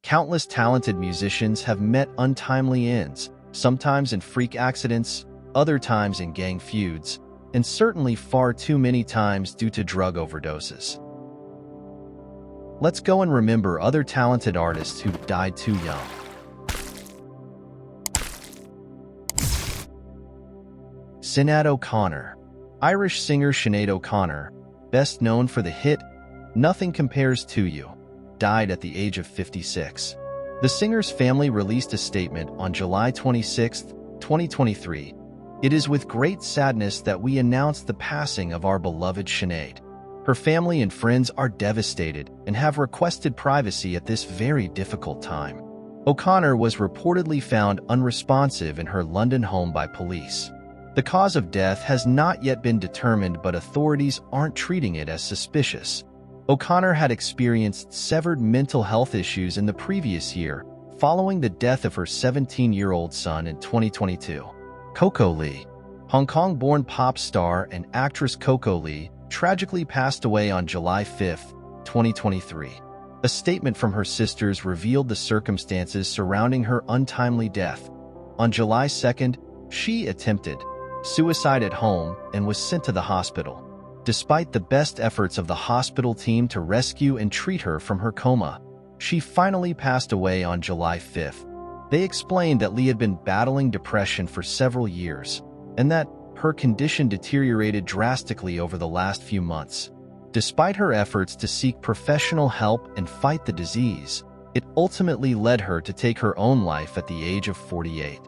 Countless talented musicians have met untimely ends, sometimes in freak accidents, other times in gang feuds, and certainly far too many times due to drug overdoses. Let's go and remember other talented artists who died too young. Sinead O'Connor. Irish singer Sinead O'Connor, best known for the hit "Nothing Compares to You," died at the age of 56. The singer's family released a statement on July 26, 2023. "It is with great sadness that we announce the passing of our beloved Sinead. Her family and friends are devastated and have requested privacy at this very difficult time." O'Connor was reportedly found unresponsive in her London home by police. The cause of death has not yet been determined, but authorities aren't treating it as suspicious. O'Connor had experienced severed mental health issues in the previous year, following the death of her 17-year-old son in 2022. Coco Lee. Hong Kong-born pop star and actress Coco Lee tragically passed away on July 5, 2023. A statement from her sisters revealed the circumstances surrounding her untimely death. On July 2nd, she attempted suicide at home and was sent to the hospital. Despite the best efforts of the hospital team to rescue and treat her from her coma, she finally passed away on July 5th. They explained that Lee had been battling depression for several years, and that her condition deteriorated drastically over the last few months. Despite her efforts to seek professional help and fight the disease, it ultimately led her to take her own life at the age of 48.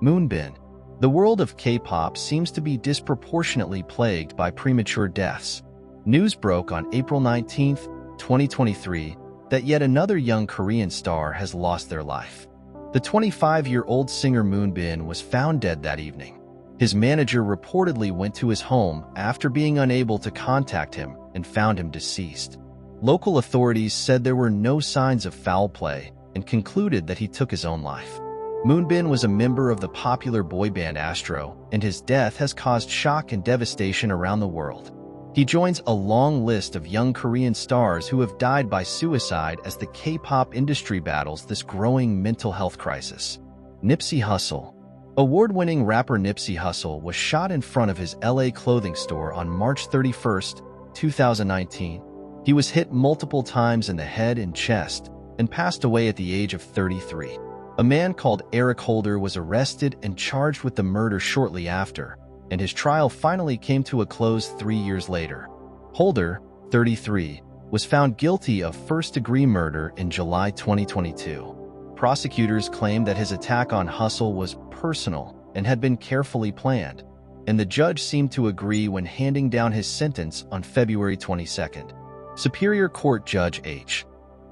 Moonbin. The world of K-pop seems to be disproportionately plagued by premature deaths. News broke on April 19, 2023, that yet another young Korean star has lost their life. The 25-year-old singer Moonbin was found dead that evening. His manager reportedly went to his home after being unable to contact him and found him deceased. Local authorities said there were no signs of foul play and concluded that he took his own life. Moonbin was a member of the popular boy band Astro, and his death has caused shock and devastation around the world. He joins a long list of young Korean stars who have died by suicide as the K-pop industry battles this growing mental health crisis. Nipsey Hussle. Award-winning rapper Nipsey Hussle was shot in front of his LA clothing store on March 31, 2019. He was hit multiple times in the head and chest and passed away at the age of 33. A man called Eric Holder was arrested and charged with the murder shortly after, and his trial finally came to a close 3 years later. Holder, 33, was found guilty of first-degree murder in July 2022. Prosecutors claimed that his attack on Hussle was personal and had been carefully planned, and the judge seemed to agree when handing down his sentence on February 22. Superior Court Judge H.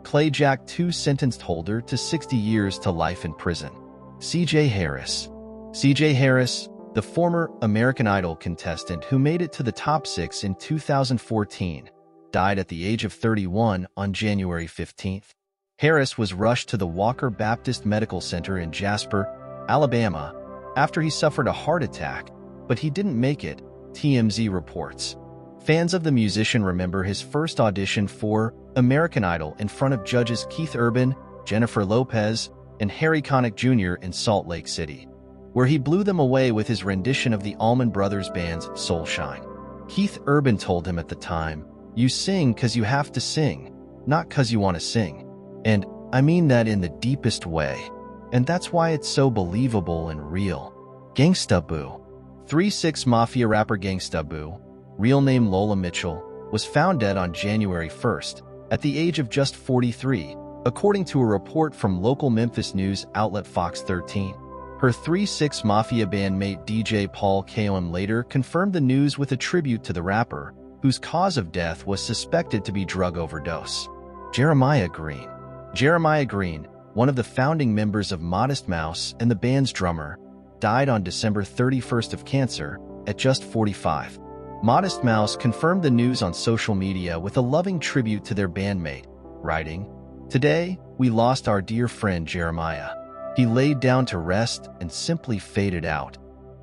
Clay Jack II sentenced Holder to 60 years to life in prison. C.J. Harris. C.J. Harris, the former American Idol contestant who made it to the top 6 in 2014, died at the age of 31 on January 15. Harris was rushed to the Walker Baptist Medical Center in Jasper, Alabama, after he suffered a heart attack, but he didn't make it, TMZ reports. Fans of the musician remember his first audition for American Idol in front of judges Keith Urban, Jennifer Lopez, and Harry Connick Jr. in Salt Lake City, where he blew them away with his rendition of the Allman Brothers Band's Soul Shine. Keith Urban told him at the time, "You sing 'cause you have to sing, not 'cause you want to sing. And I mean that in the deepest way. And that's why it's so believable and real." Gangsta Boo. 3-6 Mafia rapper Gangsta Boo, real name Lola Mitchell, was found dead on January 1st, at the age of just 43, according to a report from local Memphis news outlet Fox 13. Her 3-6 Mafia bandmate DJ Paul K.O.M. later confirmed the news with a tribute to the rapper, whose cause of death was suspected to be drug overdose. Jeremiah Green. Jeremiah Green, one of the founding members of Modest Mouse and the band's drummer, died on December 31st of cancer, at just 45. Modest Mouse confirmed the news on social media with a loving tribute to their bandmate, writing, "Today, we lost our dear friend Jeremiah. He laid down to rest and simply faded out."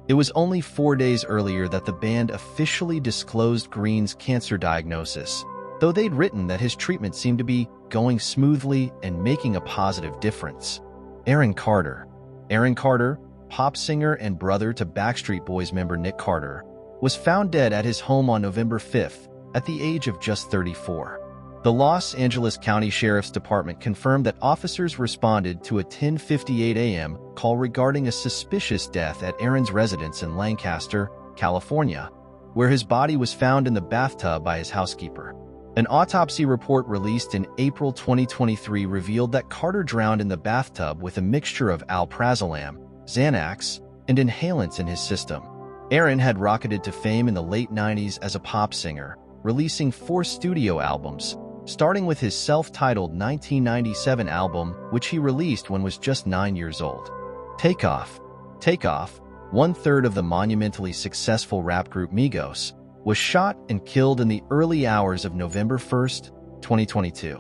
It was only 4 days earlier that the band officially disclosed Green's cancer diagnosis, though they'd written that his treatment seemed to be going smoothly and making a positive difference. Aaron Carter. Aaron Carter, pop singer and brother to Backstreet Boys member Nick Carter, was found dead at his home on November 5th at the age of just 34. The Los Angeles County Sheriff's Department confirmed that officers responded to a 10:58 a.m. call regarding a suspicious death at Aaron's residence in Lancaster, California, where his body was found in the bathtub by his housekeeper. An autopsy report released in April 2023 revealed that Carter drowned in the bathtub with a mixture of alprazolam, Xanax, and inhalants in his system. Aaron had rocketed to fame in the late 90s as a pop singer, releasing 4 studio albums, starting with his self-titled 1997 album, which he released when was just 9 years old. Takeoff. Takeoff, one-third of the monumentally successful rap group Migos, was shot and killed in the early hours of November 1st, 2022.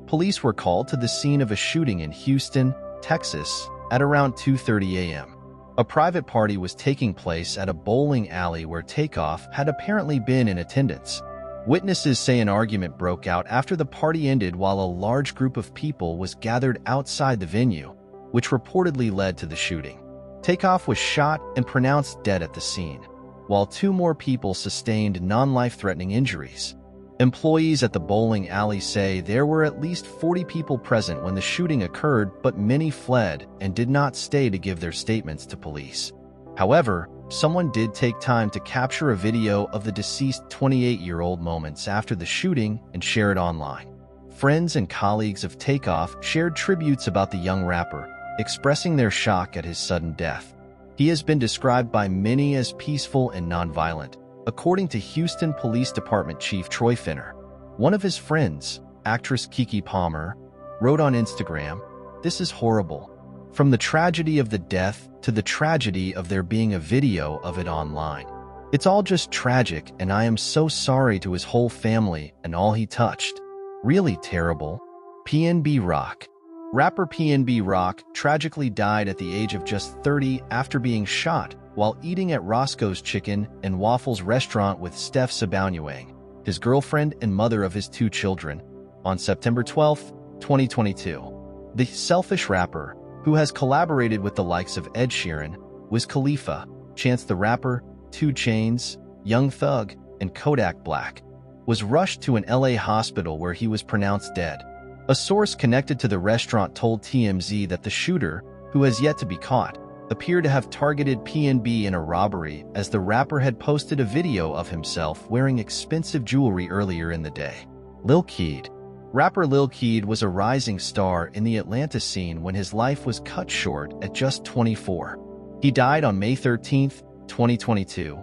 Police were called to the scene of a shooting in Houston, Texas, at around 2:30 a.m. A private party was taking place at a bowling alley where Takeoff had apparently been in attendance. Witnesses say an argument broke out after the party ended while a large group of people was gathered outside the venue, which reportedly led to the shooting. Takeoff was shot and pronounced dead at the scene, while 2 more people sustained non-life-threatening injuries. Employees at the bowling alley say there were at least 40 people present when the shooting occurred, but many fled and did not stay to give their statements to police. However, someone did take time to capture a video of the deceased 28-year-old moments after the shooting and share it online. Friends and colleagues of Takeoff shared tributes about the young rapper, expressing their shock at his sudden death. He has been described by many as peaceful and nonviolent, according to Houston Police Department Chief Troy Finner. One of his friends, actress Keke Palmer, wrote on Instagram, "This is horrible. From the tragedy of the death to the tragedy of there being a video of it online. It's all just tragic, and I am so sorry to his whole family and all he touched. Really terrible." PNB Rock. Rapper PNB Rock tragically died at the age of just 30 after being shot while eating at Roscoe's Chicken and Waffles restaurant with Steph Sabanyuang, his girlfriend and mother of his 2 children, on September 12, 2022. The selfish rapper, who has collaborated with the likes of Ed Sheeran, Wiz Khalifa, Chance the Rapper, 2 Chainz, Young Thug, and Kodak Black, was rushed to an LA hospital where he was pronounced dead. A source connected to the restaurant told TMZ that the shooter, who has yet to be caught, appeared to have targeted PNB in a robbery as the rapper had posted a video of himself wearing expensive jewelry earlier in the day. Lil Keed. Rapper Lil Keed was a rising star in the Atlanta scene when his life was cut short at just 24. He died on May 13, 2022,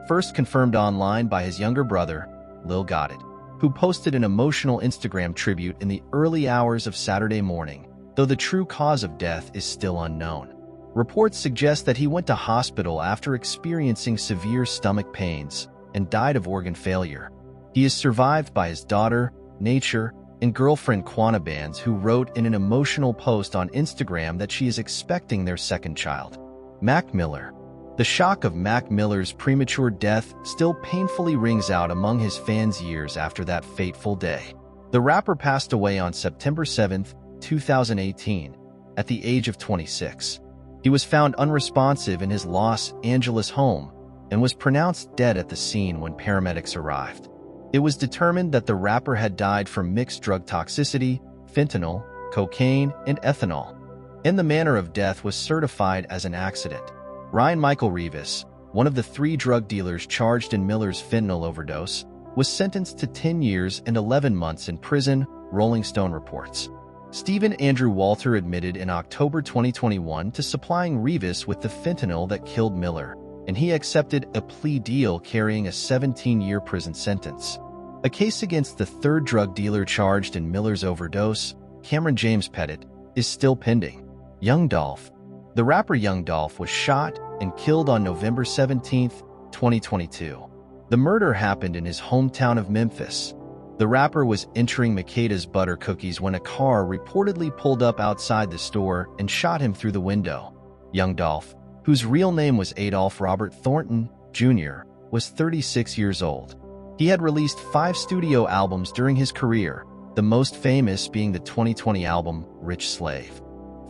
first confirmed online by his younger brother, Lil Goddard, who posted an emotional Instagram tribute in the early hours of Saturday morning, though the true cause of death is still unknown. Reports suggest that he went to hospital after experiencing severe stomach pains and died of organ failure. He is survived by his daughter, Nature, and girlfriend Quana Bands, who wrote in an emotional post on Instagram that she is expecting their second child. Mac Miller. The shock of Mac Miller's premature death still painfully rings out among his fans years after that fateful day. The rapper passed away on September 7, 2018, at the age of 26. He was found unresponsive in his Los Angeles home and was pronounced dead at the scene when paramedics arrived. It was determined that the rapper had died from mixed drug toxicity, fentanyl, cocaine, and ethanol, and the manner of death was certified as an accident. Ryan Michael Rivas, one of the 3 drug dealers charged in Miller's fentanyl overdose, was sentenced to 10 years and 11 months in prison, Rolling Stone reports. Stephen Andrew Walter admitted in October 2021 to supplying Rivas with the fentanyl that killed Miller, and he accepted a plea deal carrying a 17-year prison sentence. A case against the 3rd drug dealer charged in Miller's overdose, Cameron James Pettit, is still pending. Young Dolph. The rapper Young Dolph was shot and killed on November 17, 2022. The murder happened in his hometown of Memphis. The rapper was entering Makeda's Butter Cookies when a car reportedly pulled up outside the store and shot him through the window. Young Dolph, whose real name was Adolph Robert Thornton, Jr., was 36 years old. He had released 5 studio albums during his career, the most famous being the 2020 album Rich Slave.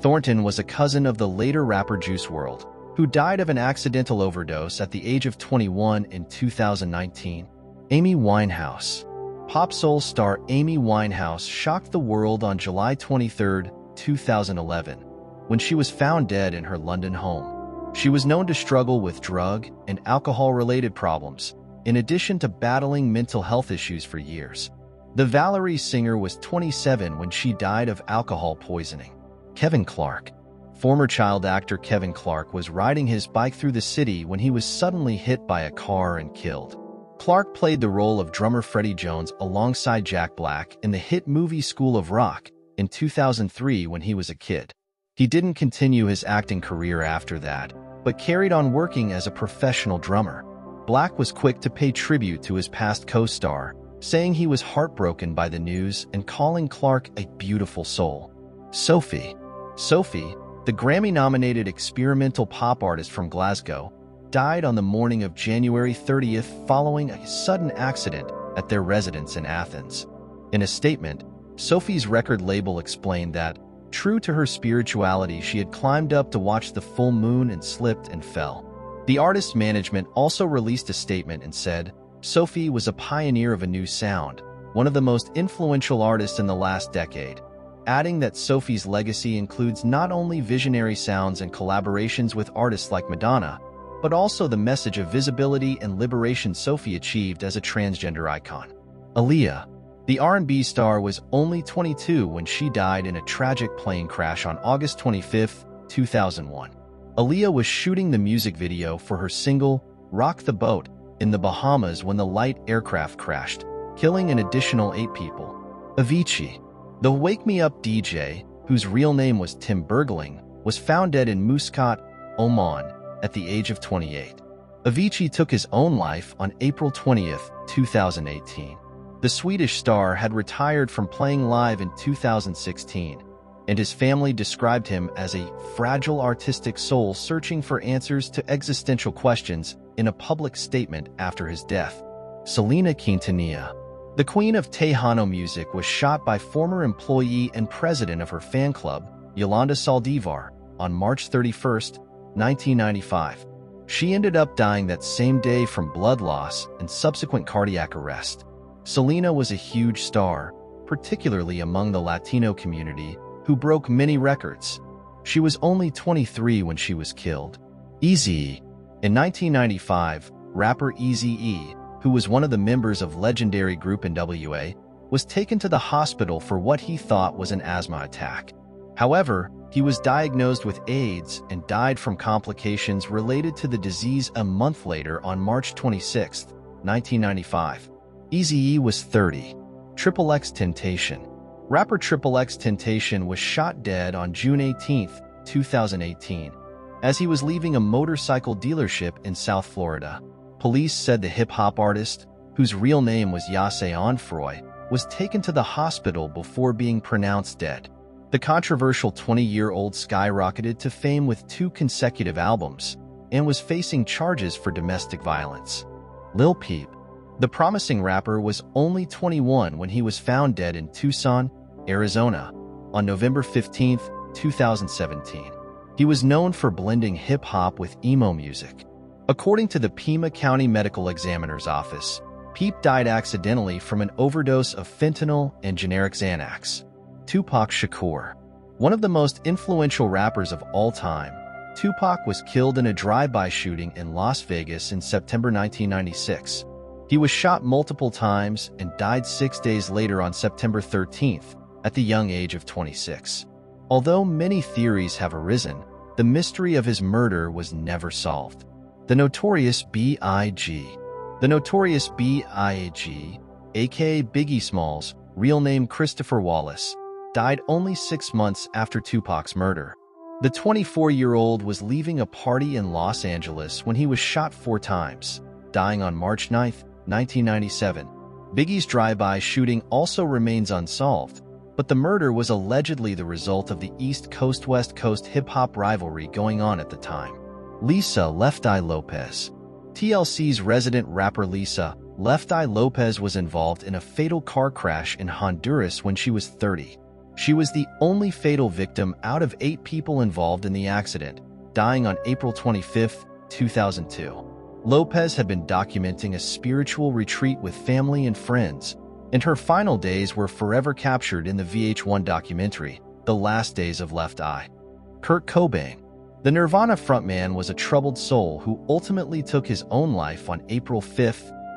Thornton was a cousin of the later rapper Juice WRLD, who died of an accidental overdose at the age of 21 in 2019. Amy Winehouse. Pop soul star Amy Winehouse shocked the world on July 23, 2011, when she was found dead in her London home. She was known to struggle with drug and alcohol-related problems, in addition to battling mental health issues for years. The Valerie singer was 27 when she died of alcohol poisoning. Kevin Clark. Former child actor Kevin Clark was riding his bike through the city when he was suddenly hit by a car and killed. Clark played the role of drummer Freddie Jones alongside Jack Black in the hit movie School of Rock in 2003 when he was a kid. He didn't continue his acting career after that, but carried on working as a professional drummer. Black was quick to pay tribute to his past co-star, saying he was heartbroken by the news and calling Clark a beautiful soul. Sophie, the Grammy-nominated experimental pop artist from Glasgow, died on the morning of January 30th following a sudden accident at their residence in Athens. In a statement, Sophie's record label explained that, true to her spirituality, she had climbed up to watch the full moon and slipped and fell. The artist's management also released a statement and said, Sophie was a pioneer of a new sound, one of the most influential artists in the last decade, adding that Sophie's legacy includes not only visionary sounds and collaborations with artists like Madonna, but also the message of visibility and liberation Sophie achieved as a transgender icon. Aaliyah. The R&B star was only 22 when she died in a tragic plane crash on August 25, 2001. Aaliyah was shooting the music video for her single, Rock the Boat, in the Bahamas when the light aircraft crashed, killing an additional 8 people. Avicii. The Wake Me Up DJ, whose real name was Tim Bergling, was found dead in Muscat, Oman, at the age of 28. Avicii took his own life on April 20, 2018. The Swedish star had retired from playing live in 2016, and his family described him as a fragile artistic soul searching for answers to existential questions in a public statement after his death. Selena Quintanilla. The Queen of Tejano music was shot by former employee and president of her fan club, Yolanda Saldivar, on March 31, 1995. She ended up dying that same day from blood loss and subsequent cardiac arrest. Selena was a huge star, particularly among the Latino community, who broke many records. She was only 23 when she was killed. Eazy-E. In 1995, rapper Eazy-E, who was one of the members of legendary group NWA, was taken to the hospital for what he thought was an asthma attack. However, he was diagnosed with AIDS and died from complications related to the disease a month later on March 26, 1995. Eazy-E was 30. XXXTentacion. Rapper XXXTentacion was shot dead on June 18, 2018, as he was leaving a motorcycle dealership in South Florida. Police said the hip-hop artist, whose real name was Yase Onfroy, was taken to the hospital before being pronounced dead. The controversial 20-year-old skyrocketed to fame with 2 consecutive albums and was facing charges for domestic violence. Lil Peep. The promising rapper was only 21 when he was found dead in Tucson, Arizona, on November 15, 2017. He was known for blending hip-hop with emo music. According to the Pima County Medical Examiner's Office, Peep died accidentally from an overdose of fentanyl and generic Xanax. Tupac Shakur. One of the most influential rappers of all time, Tupac was killed in a drive-by shooting in Las Vegas in September 1996. He was shot multiple times and died 6 days later on September 13th, at the young age of 26. Although many theories have arisen, the mystery of his murder was never solved. The Notorious B.I.G. The Notorious B.I.G., aka Biggie Smalls, real name Christopher Wallace, died only 6 months after Tupac's murder. The 24-year-old was leaving a party in Los Angeles when he was shot 4 times, dying on March 9, 1997. Biggie's drive-by shooting also remains unsolved, but the murder was allegedly the result of the East Coast-West Coast hip-hop rivalry going on at the time. Lisa Left Eye Lopez. TLC's resident rapper Lisa Left Eye Lopez was involved in a fatal car crash in Honduras when she was 30. She was the only fatal victim out of 8 people involved in the accident, dying on April 25, 2002. Lopez had been documenting a spiritual retreat with family and friends, and her final days were forever captured in the VH1 documentary, The Last Days of Left Eye. Kurt Cobain. The Nirvana frontman was a troubled soul who ultimately took his own life on April 5,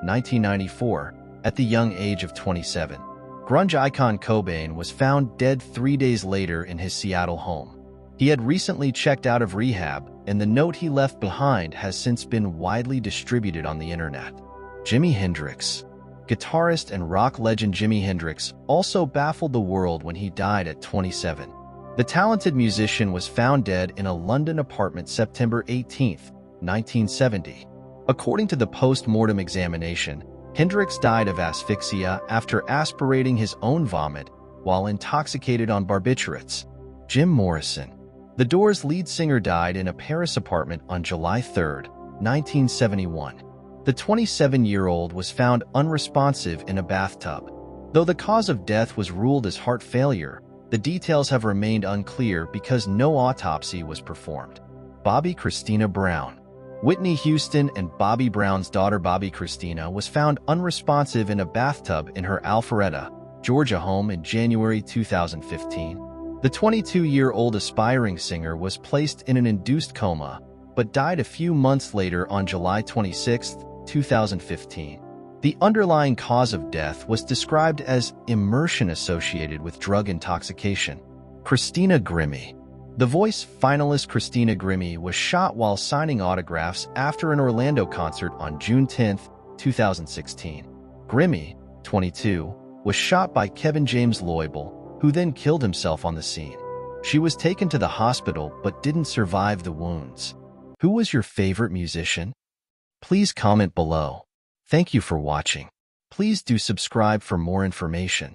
1994, at the young age of 27. Grunge icon Cobain was found dead 3 days later in his Seattle home. He had recently checked out of rehab, and the note he left behind has since been widely distributed on the internet. Jimi Hendrix. Guitarist and rock legend Jimi Hendrix also baffled the world when he died at 27. The talented musician was found dead in a London apartment September 18, 1970. According to the post-mortem examination, Hendrix died of asphyxia after aspirating his own vomit while intoxicated on barbiturates. Jim Morrison. The Doors' lead singer died in a Paris apartment on July 3, 1971. The 27-year-old was found unresponsive in a bathtub. Though the cause of death was ruled as heart failure, the details have remained unclear because no autopsy was performed. Bobby Christina Brown. Whitney Houston and Bobby Brown's daughter Bobby Christina was found unresponsive in a bathtub in her Alpharetta, Georgia home in January 2015. The 22-year-old aspiring singer was placed in an induced coma, but died a few months later on July 26, 2015. The underlying cause of death was described as immersion associated with drug intoxication. Christina Grimmie. The Voice finalist Christina Grimmie was shot while signing autographs after an Orlando concert on June 10, 2016. Grimmie, 22, was shot by Kevin James Loibel, who then killed himself on the scene. She was taken to the hospital but didn't survive the wounds. Who was your favorite musician? Please comment below. Thank you for watching. Please do subscribe for more information.